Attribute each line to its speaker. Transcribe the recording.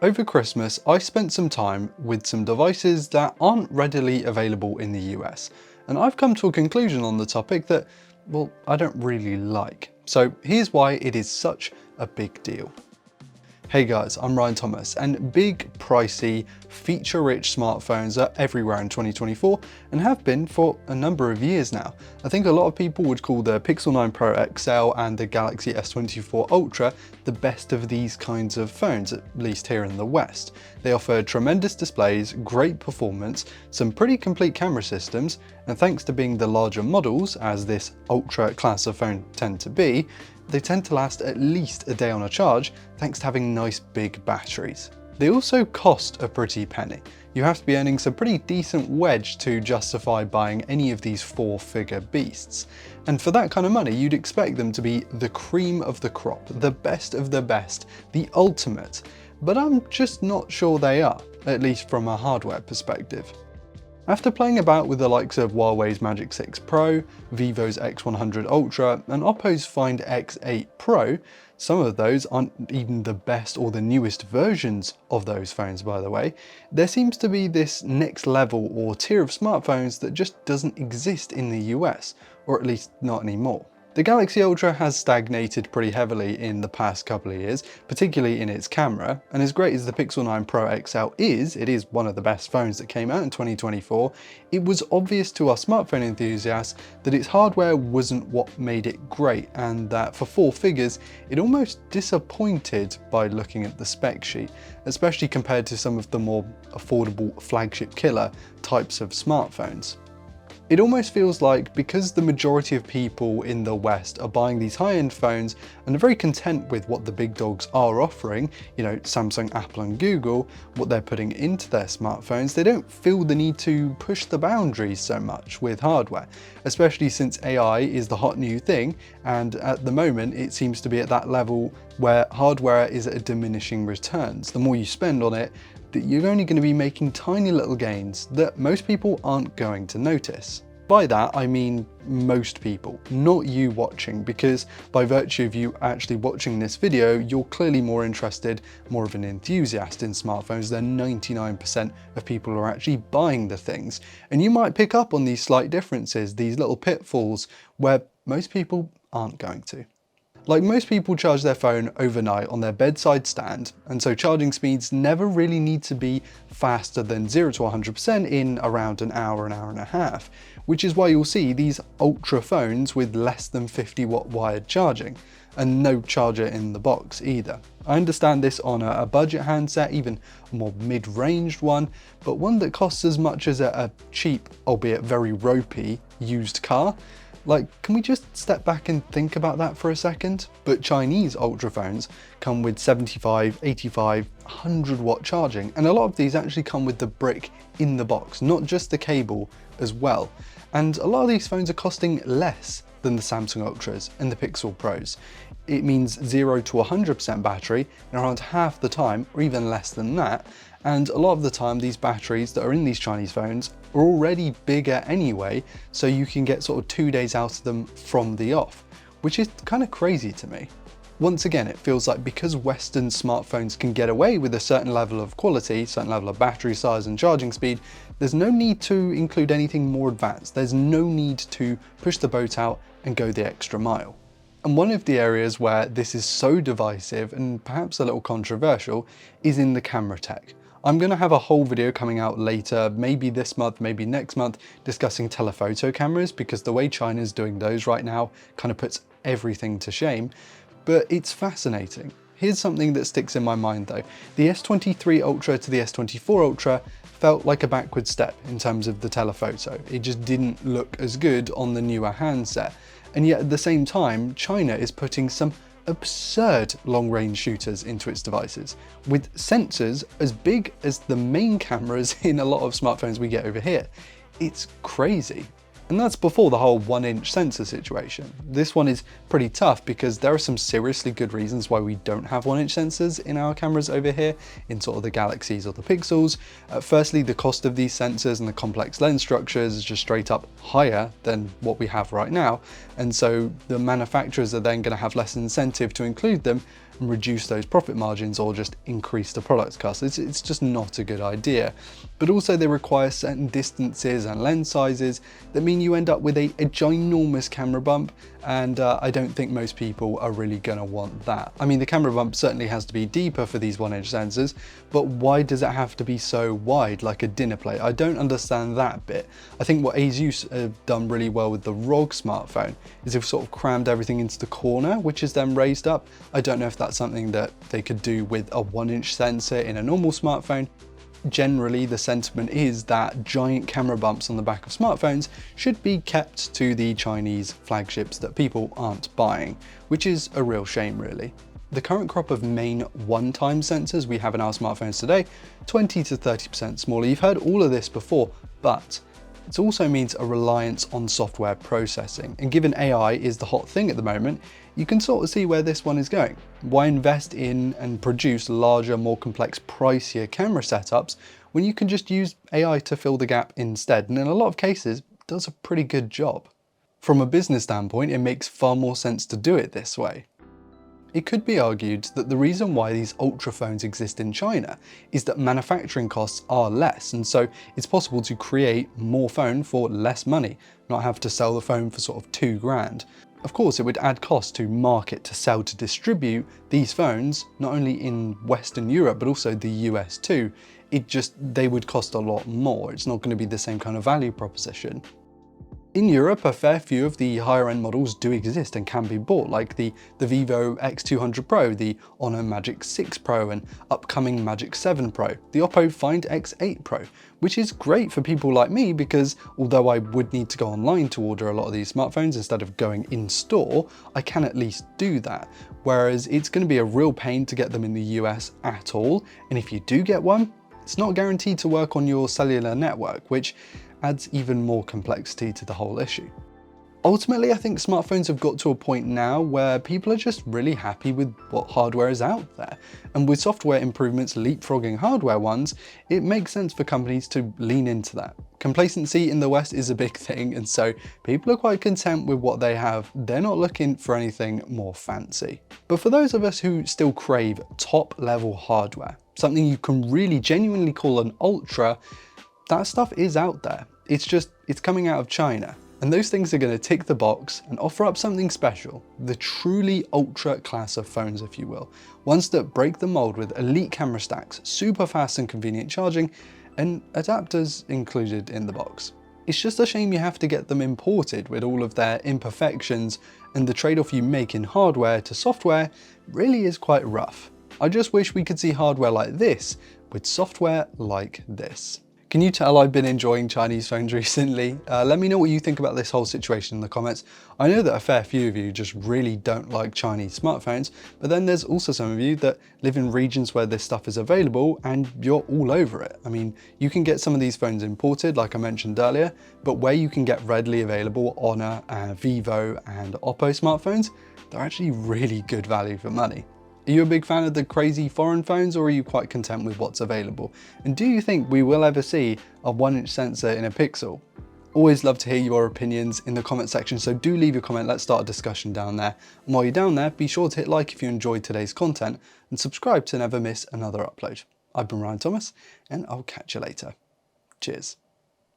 Speaker 1: Over Christmas, I spent some time with some devices that aren't readily available in the US, and I've come to a conclusion on the topic that, well, I don't really like. So here's why it is such a big deal. Hey guys, I'm Ryan Thomas, and big, pricey, feature-rich smartphones are everywhere in 2024 and have been for a number of years now. I think a lot of people would call the Pixel 9 Pro XL and the Galaxy S24 Ultra the best of these kinds of phones, at least here in the West. They offer tremendous displays, great performance, some pretty complete camera systems, and thanks to being the larger models, as this Ultra class of phone tend to be, they tend to last at least a day on a charge thanks to having nice big batteries. They also cost a pretty penny. You have to be earning some pretty decent wedge to justify buying any of these four-figure beasts. And for that kind of money, you'd expect them to be the cream of the crop, the best of the best, the ultimate. But I'm just not sure they are, at least from a hardware perspective. After playing about with the likes of Huawei's Magic 6 Pro, Vivo's X100 Ultra, and Oppo's Find X8 Pro, some of those aren't even the best or the newest versions of those phones, by the way, there seems to be this next level or tier of smartphones that just doesn't exist in the US, or at least not anymore. The Galaxy Ultra has stagnated pretty heavily in the past couple of years, particularly in its camera, and as great as the Pixel 9 Pro XL is, it is one of the best phones that came out in 2024, it was obvious to our smartphone enthusiasts that its hardware wasn't what made it great, and that for four figures, it almost disappointed by looking at the spec sheet, especially compared to some of the more affordable flagship killer types of smartphones. It almost feels like because the majority of people in the West are buying these high-end phones and are very content with what the big dogs are offering, you know, Samsung, Apple and Google, what they're putting into their smartphones, they don't feel the need to push the boundaries so much with hardware, especially since AI is the hot new thing, and at the moment it seems to be at that level where hardware is at a diminishing returns. The more you spend on it, that you're only going to be making tiny little gains that most people aren't going to notice. By that I mean most people, not you watching, because by virtue of you actually watching this video, you're clearly more interested, more of an enthusiast in smartphones than 99% of people who are actually buying the things. And you might pick up on these slight differences, these little pitfalls, where most people aren't going to. Like most people charge their phone overnight on their bedside stand, and so charging speeds never really need to be faster than 0 to 100% in around an hour and a half, which is why you'll see these ultra phones with less than 50 watt wired charging, and no charger in the box either. I understand this on a budget handset, even a more mid-ranged one, but one that costs as much as a cheap, albeit very ropey, used car. Like, can we just step back and think about that for a second? But Chinese Ultra phones come with 75, 85, 100 watt charging, and a lot of these actually come with the brick in the box, not just the cable as well. And a lot of these phones are costing less than the Samsung Ultras and the Pixel Pros. It means 0 to 100% battery in around half the time, or even less than that. And a lot of the time, these batteries that are in these Chinese phones are already bigger anyway, so you can get sort of 2 days out of them from the off, which is kind of crazy to me. Once again, it feels like because Western smartphones can get away with a certain level of quality, certain level of battery size and charging speed, there's no need to include anything more advanced. There's no need to push the boat out and go the extra mile. And one of the areas where this is so divisive and perhaps a little controversial is in the camera tech. I'm going to have a whole video coming out later, maybe this month, maybe next month, discussing telephoto cameras, because the way China's doing those right now kind of puts everything to shame. But it's fascinating. Here's something that sticks in my mind though. The S23 Ultra to the S24 Ultra felt like a backward step in terms of the telephoto. It just didn't look as good on the newer handset. And yet at the same time, China is putting some absurd long-range shooters into its devices, with sensors as big as the main cameras in a lot of smartphones we get over here. It's crazy. And that's before the whole 1-inch sensor situation. This one is pretty tough because there are some seriously good reasons why we don't have 1-inch sensors in our cameras over here, in sort of the Galaxies or the Pixels. Firstly, the cost of these sensors and the complex lens structures is just straight up higher than what we have right now. And so the manufacturers are then going to have less incentive to include them and reduce those profit margins or just increase the product cost. It's just not a good idea. But also they require certain distances and lens sizes that mean you end up with a ginormous camera bump, and I don't think most people are really gonna want that. I mean, the camera bump certainly has to be deeper for these 1-inch sensors, but why does it have to be so wide like a dinner plate? I don't understand that bit. I think what ASUS have done really well with the ROG smartphone is they've sort of crammed everything into the corner, which is then raised up. I don't know if that's something that they could do with a 1-inch sensor in a normal smartphone. Generally, the sentiment is that giant camera bumps on the back of smartphones should be kept to the Chinese flagships that people aren't buying, which is a real shame really. The current crop of main one-time sensors we have in our smartphones today, 20 to 30% smaller. You've heard all of this before, but it also means a reliance on software processing. And given AI is the hot thing at the moment, you can sort of see where this one is going. Why invest in and produce larger, more complex, pricier camera setups when you can just use AI to fill the gap instead? And in a lot of cases, does a pretty good job. From a business standpoint, it makes far more sense to do it this way. It could be argued that the reason why these ultra phones exist in China is that manufacturing costs are less, and so it's possible to create more phone for less money, not have to sell the phone for sort of $2,000. Of course, it would add cost to market, to sell, to distribute these phones, not only in Western Europe, but also the US too. They would cost a lot more. It's not going to be the same kind of value proposition. In Europe, a fair few of the higher end models do exist and can be bought, like the Vivo X200 Pro, the Honor Magic 6 Pro and upcoming Magic 7 Pro, the Oppo Find X8 Pro, which is great for people like me because although I would need to go online to order a lot of these smartphones instead of going in store, I can at least do that. Whereas it's going to be a real pain to get them in the US at all, and if you do get one, it's not guaranteed to work on your cellular network, which adds even more complexity to the whole issue. Ultimately, I think smartphones have got to a point now where people are just really happy with what hardware is out there. And with software improvements leapfrogging hardware ones, it makes sense for companies to lean into that. Complacency in the West is a big thing, and so people are quite content with what they have. They're not looking for anything more fancy. But for those of us who still crave top level hardware, something you can really genuinely call an ultra, that stuff is out there. It's coming out of China. And those things are going to tick the box and offer up something special, the truly ultra class of phones, if you will. Ones that break the mold with elite camera stacks, super fast and convenient charging, and adapters included in the box. It's just a shame you have to get them imported with all of their imperfections, and the trade-off you make in hardware to software really is quite rough. I just wish we could see hardware like this with software like this. Can you tell I've been enjoying Chinese phones recently? Let me know what you think about this whole situation in the comments. I know that a fair few of you just really don't like Chinese smartphones, but then there's also some of you that live in regions where this stuff is available and you're all over it. I mean, you can get some of these phones imported, like I mentioned earlier, but where you can get readily available Honor, Vivo and Oppo smartphones, they're actually really good value for money. Are you a big fan of the crazy foreign phones, or are you quite content with what's available? And do you think we will ever see a 1-inch sensor in a Pixel? Always love to hear your opinions in the comment section, so do leave your comment, let's start a discussion down there. And while you're down there, be sure to hit like if you enjoyed today's content and subscribe to never miss another upload. I've been Ryan Thomas, and I'll catch you later. Cheers.